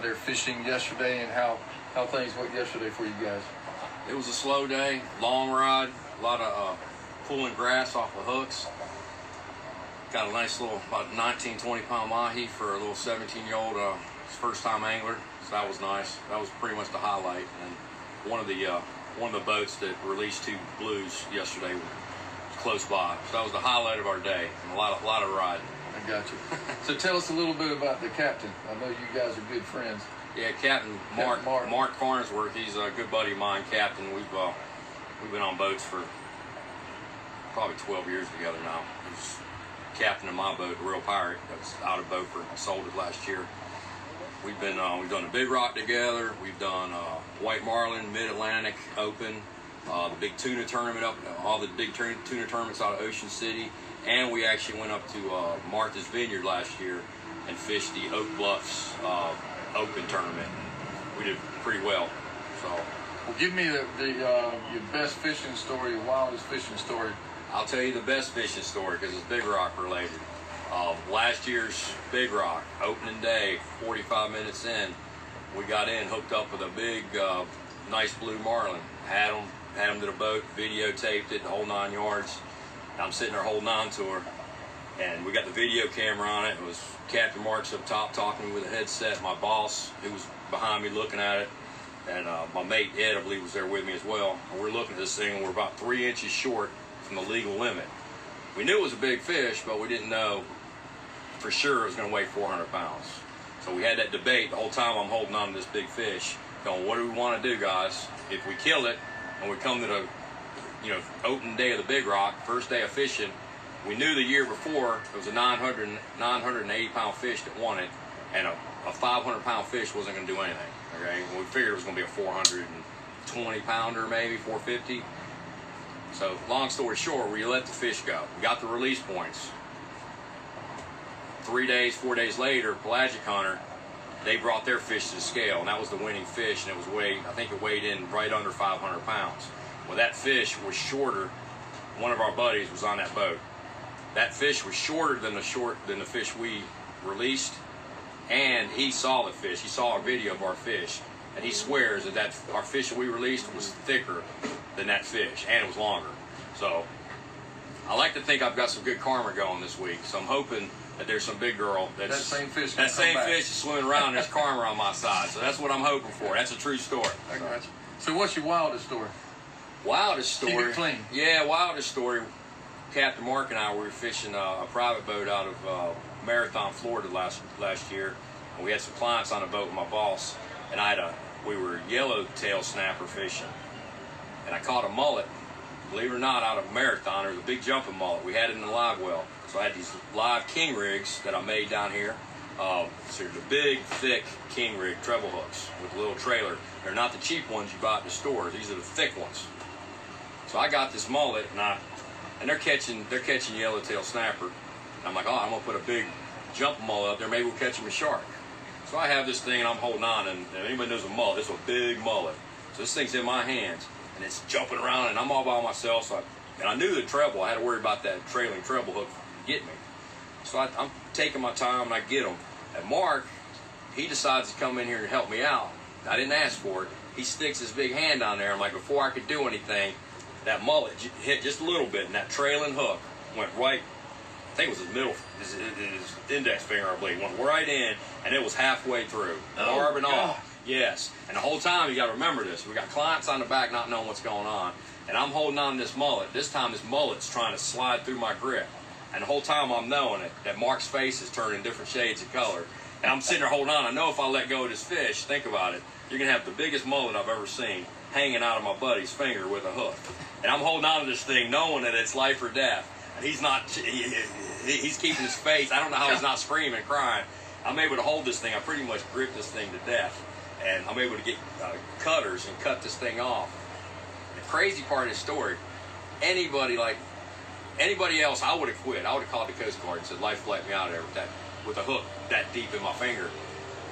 out there fishing yesterday and how things went yesterday for you guys. It was a slow day, long ride, a lot of pulling grass off the hooks. Got a nice little, about 19, 20 pound mahi for a little 17-year-old first time angler. So that was nice. That was pretty much the highlight. And one of the boats that released 2 blues yesterday was close by. So that was the highlight of our day, and a lot of riding. I got you. So tell us a little bit about the captain. I know you guys are good friends. Yeah, Captain Mark Farnsworth. He's a good buddy of mine, Captain. We've been on boats for probably 12 years together now. He's captain of my boat, the Real Pirate. That was out of Beaufort. I sold it last year. We've done the Big Rock together. We've done White Marlin, Mid-Atlantic Open, the big tuna tournament all the big tuna tournaments out of Ocean City, and we actually went up to Martha's Vineyard last year and fished the Oak Bluffs Open tournament. We did pretty well. So, well, give me your best fishing story, your wildest fishing story. I'll tell you the best fishing story because it's Big Rock related. Last year's Big Rock, opening day, 45 minutes in, we got in, hooked up with a big, nice blue marlin. Had him to the boat, videotaped it, the whole 9 yards. I'm sitting there holding on to her, and we got the video camera on it. It was Captain Mark's up top talking to me with a headset, my boss, who was behind me looking at it, and my mate Ed, I believe, was there with me as well. And we're looking at this thing, and we're about 3 inches short from the legal limit. We knew it was a big fish, but we didn't know for sure it was going to weigh 400 pounds. So we had that debate the whole time I'm holding on to this big fish, going, what do we want to do, guys? If we kill it and we come to the opening day of the Big Rock, first day of fishing, we knew the year before it was a 980 pound fish that won it, and a 500 pound fish wasn't going to do anything. Okay, we figured it was going to be a 420 pounder, maybe 450. So long story short, we let the fish go. We got the release points. 4 days later, Pelagic Hunter, they brought their fish to the scale, and that was the winning fish, and I think it weighed in right under 500 pounds. Well, that fish was shorter. One of our buddies was on that boat. That fish was shorter than the fish we released, and he saw the fish. He saw a video of our fish, and he swears that our fish that we released was thicker than that fish, and it was longer. So I like to think I've got some good karma going this week. So I'm hoping that there's some big girl that same fish is swimming around. There's karma on my side. So that's what I'm hoping for. That's a true story. I got you. So what's your wildest story? Wildest story. Keep it clean. Yeah, wildest story. Captain Mark and I were fishing a private boat out of Marathon, Florida last year. And we had some clients on a boat with my boss, and we were yellowtail snapper fishing, and I caught a mullet. Believe it or not, out of Marathon, there was a big jumping mullet. We had it in the live well. So I had these live king rigs that I made down here. So there's a big, thick king rig treble hooks with a little trailer. They're not the cheap ones you buy at the stores. These are the thick ones. So I got this mullet, and they're catching yellowtail snapper. And I'm like, I'm gonna put a big jumping mullet up there. Maybe we'll catch him a shark. So I have this thing, and I'm holding on. And if anybody knows a mullet, it's a big mullet. So this thing's in my hands, and it's jumping around, and I'm all by myself. And I knew the treble. I had to worry about that trailing treble hook get me. So I'm taking my time, and I get him. And Mark, he decides to come in here and help me out. I didn't ask for it. He sticks his big hand down there. I'm like, before I could do anything, that mullet hit just a little bit, and that trailing hook went right, I think it was his index finger, I believe, went right in, and it was halfway through. Barb and all. Yes. And the whole time, you got to remember this. We got clients on the back not knowing what's going on, and I'm holding on to this mullet. This time, this mullet's trying to slide through my grip. And the whole time I'm knowing it, that Mark's face is turning different shades of color. And I'm sitting there holding on. I know if I let go of this fish, think about it, you're going to have the biggest mullet I've ever seen hanging out of my buddy's finger with a hook. And I'm holding on to this thing knowing that it's life or death. And he's not, he's keeping his face. I don't know how he's not screaming, crying. I'm able to hold this thing. I pretty much grip this thing to death. And I'm able to get cutters and cut this thing off. The crazy part of the story, anybody else, I would have quit. I would have called the Coast Guard and said, life flat me out of there with a hook that deep in my finger.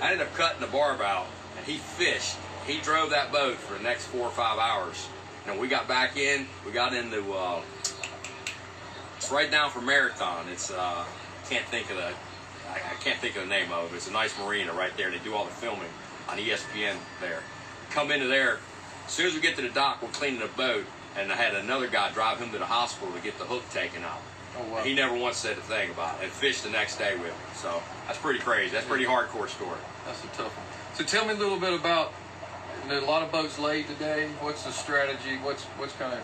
I ended up cutting the barb out, and he fished. He drove that boat for the next 4 or 5 hours. And we got back in. We got into, it's right down from Marathon. It's, can't think of I can't think of the name of it, but it's a nice marina right there. They do all the filming on ESPN there. Come into there, as soon as we get to the dock, we're cleaning the boat, and I had another guy drive him to the hospital to get the hook taken out. Oh, wow. He never once said a thing about it, and fished the next day with him. So that's pretty crazy. That's a pretty hardcore story. That's a tough one. So tell me a little bit about, a lot of boats laid today. What's the strategy? What's kind of,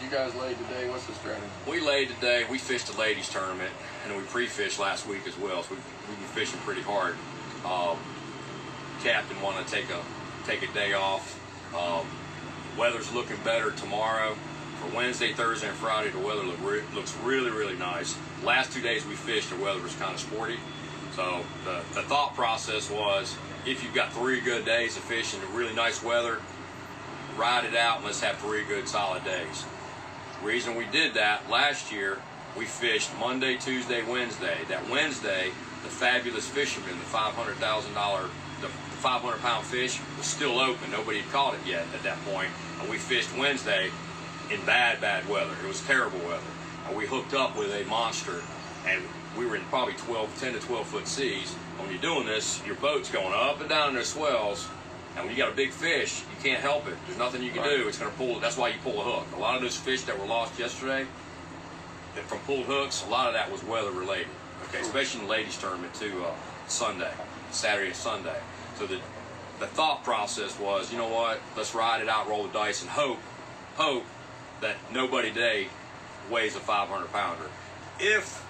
you guys laid today? What's the strategy? We laid today. We fished the ladies tournament, and we pre-fished last week as well. So we've been fishing pretty hard. Captain wanted to take a day off. Weather's looking better tomorrow. For Wednesday, Thursday, and Friday, the weather looks really, really nice. Last 2 days we fished, the weather was kind of sporty. So the thought process was, if you've got 3 good days of fishing and really nice weather, ride it out and let's have 3 good solid days. The reason we did that, last year, we fished Monday, Tuesday, Wednesday. That Wednesday, the fabulous fisherman, the $500,000, the 500-pound fish was still open. Nobody had caught it yet at that point. And we fished Wednesday in bad weather. It was terrible weather. And we hooked up with a monster, and we were in probably 10 to 12 foot seas. When you're doing this, your boat's going up and down in those swells, and when you got a big fish, you can't help it. There's nothing you can do. It's going to pull. That's why you pull a hook. A lot of those fish that were lost yesterday, from pulled hooks, a lot of that was weather related. Okay, especially in the ladies tournament too. Saturday and Sunday. So the thought process was, you know what? Let's ride it out, roll the dice, and hope that nobody today weighs a 500-pounder. If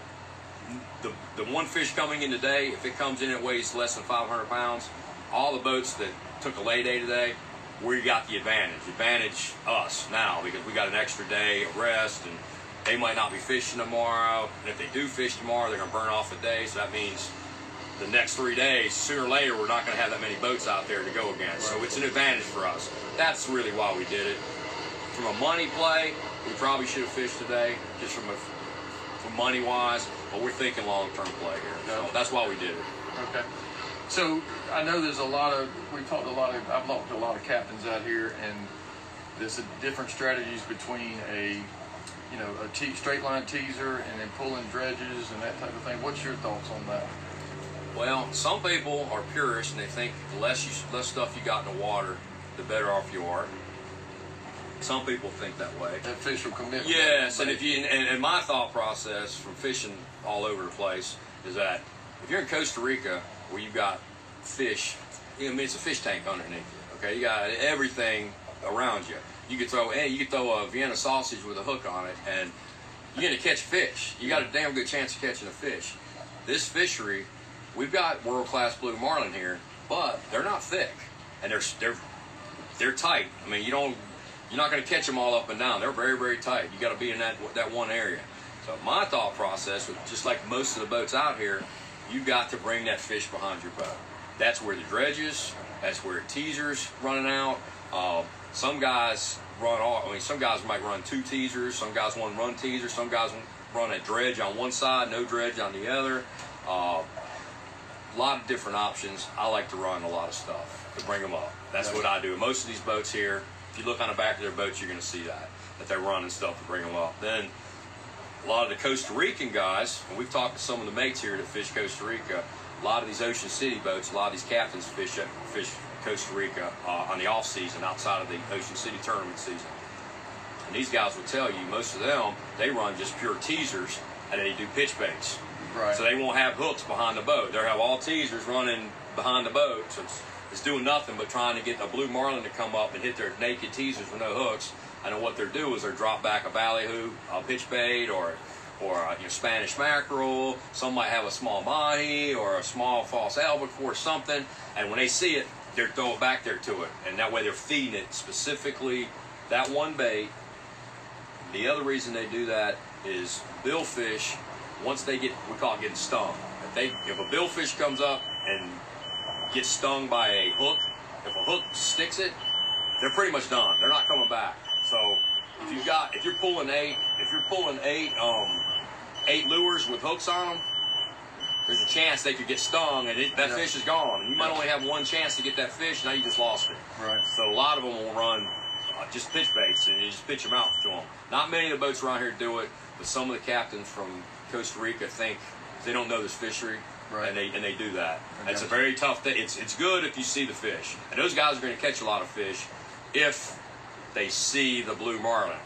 the one fish coming in today, if it comes in and weighs less than 500 pounds, all the boats that took a lay day today, we got the advantage. Advantage us now, because we got an extra day of rest, and they might not be fishing tomorrow. And if they do fish tomorrow, they're going to burn off a day. So that means the next 3 days, sooner or later, we're not going to have that many boats out there to go against. So it's an advantage for us. That's really why we did it. From a money play, we probably should have fished today, just from money-wise, but we're thinking long-term play here. So that's why we did it. Okay. So I know there's I've talked to a lot of captains out here, and there's different strategies between a straight line teaser and then pulling dredges and that type of thing. What's your thoughts on that? Well, some people are purists and they think the less stuff you got in the water, the better off you are. Some people think that way. That fish will commit. Yes, and and my thought process from fishing all over the place is that if you're in Costa Rica where you've got fish, it's a fish tank underneath you. Okay, you got everything around you. You could throw a Vienna sausage with a hook on it, and you're gonna catch fish. You got a damn good chance of catching a fish. This fishery, we've got world-class blue marlin here, but they're not thick, and they're tight. I mean, you're not going to catch them all up and down. They're very, very tight. You got to be in that one area. So my thought process, just like most of the boats out here, you got to bring that fish behind your boat. That's where the dredges, that's where teasers running out. Some guys some guys might run 2 teasers. Some guys want to run teasers. Some guys run a dredge on one side, no dredge on the other. A lot of different options. I like to run a lot of stuff to bring them up. That's what I do. Most of these boats here, if you look on the back of their boats, you're going to see that they're running stuff to bring them up. Then a lot of the Costa Rican guys, and we've talked to some of the mates here that fish Costa Rica, a lot of these Ocean City boats, a lot of these captains fish Costa Rica on the off season, outside of the Ocean City tournament season. And these guys will tell you, most of them, they run just pure teasers, and they do pitch baits. Right. So they won't have hooks behind the boat. They'll have all teasers running behind the boat. So it's doing nothing but trying to get a blue marlin to come up and hit their naked teasers with no hooks. And what they'll do is they'll drop back a ballyhoo, a pitch bait, or Spanish mackerel. Some might have a small mahi or a small false albacore or something. And when they see it, they're throwing back there to it. And that way they're feeding it specifically that one bait. The other reason they do that is billfish, once they we call it getting stung. If a billfish comes up and gets stung by a hook, if a hook sticks it, they're pretty much done. They're not coming back. So if you're pulling eight lures with hooks on them, there's a chance they could get stung and that fish is gone. And you might only have one chance to get that fish, now you just lost it. Right. So a lot of them will run just pitch baits, and you just pitch them out to them. Not many of the boats around here do it, but some of the captains from Costa Rica think, they don't know this fishery, Right. And they do that. It's a very tough thing. It's good if you see the fish, and those guys are going to catch a lot of fish if they see the blue marlin.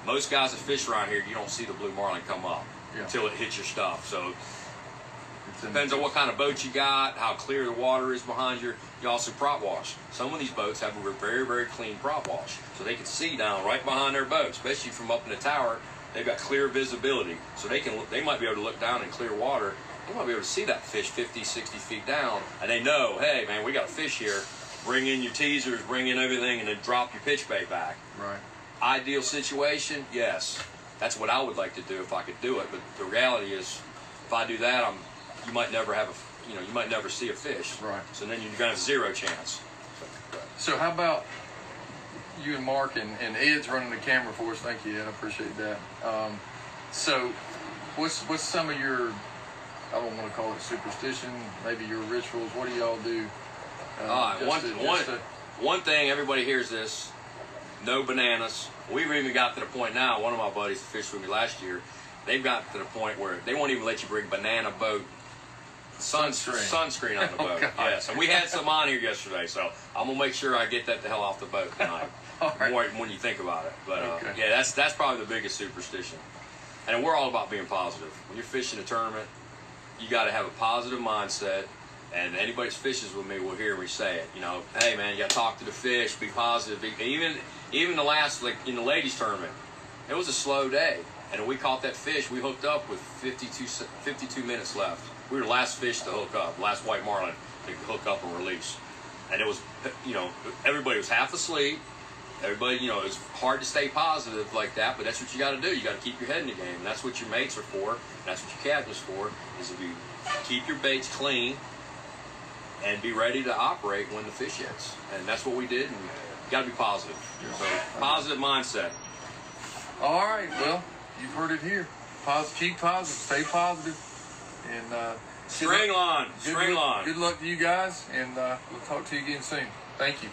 Most guys that fish around here, you don't see the blue marlin come up until it hits your stuff. So it depends on what kind of boat you got, how clear the water is behind you. You also prop wash. Some of these boats have a very, very clean prop wash, so they can see down right behind their boat, especially from up in the tower. They've got clear visibility, so they might be able to look down in clear water. They might be able to see that fish 50, 60 feet down, and they know, hey, man, we got a fish here. Bring in your teasers, bring in everything, and then drop your pitch bait back. Right. Ideal situation, yes. That's what I would like to do if I could do it. But the reality is, if I do that, you might never you might never see a fish. Right. So then you're gonna have zero chance. So how about you and Mark and Ed's running the camera for us? Thank you, Ed. I appreciate that. So what's some of your, I don't want to call it superstition, maybe your rituals? What do y'all do? One thing, everybody hears this, no bananas. We've even got to the point now, one of my buddies that fished with me last year, they've got to the point where they won't even let you bring banana boat sunscreen on the boat. Yes, and we had some on here yesterday, so I'm going to make sure I get that the hell off the boat tonight. Right. More when you think about it. But yeah, that's probably the biggest superstition. And we're all about being positive. When you're fishing a tournament, you got to have a positive mindset. And anybody that fishes with me will hear me say it. You know, hey man, you got to talk to the fish, be positive. Even the last, like in the ladies tournament, it was a slow day, and we caught that fish. We hooked up with 52 minutes left. We were the last fish to hook up, last white marlin to hook up and release. And it was, everybody was half asleep. Everybody, it's hard to stay positive like that, but that's what you got to do. You got to keep your head in the game. And that's what your mates are for. And that's what your captain's for. Is if you keep your baits clean and be ready to operate when the fish hits. And that's what we did. And you got to be positive. So positive mindset. All right. Well, you've heard it here. Keep positive. Stay positive. And string line. Good luck to you guys. And we'll talk to you again soon. Thank you.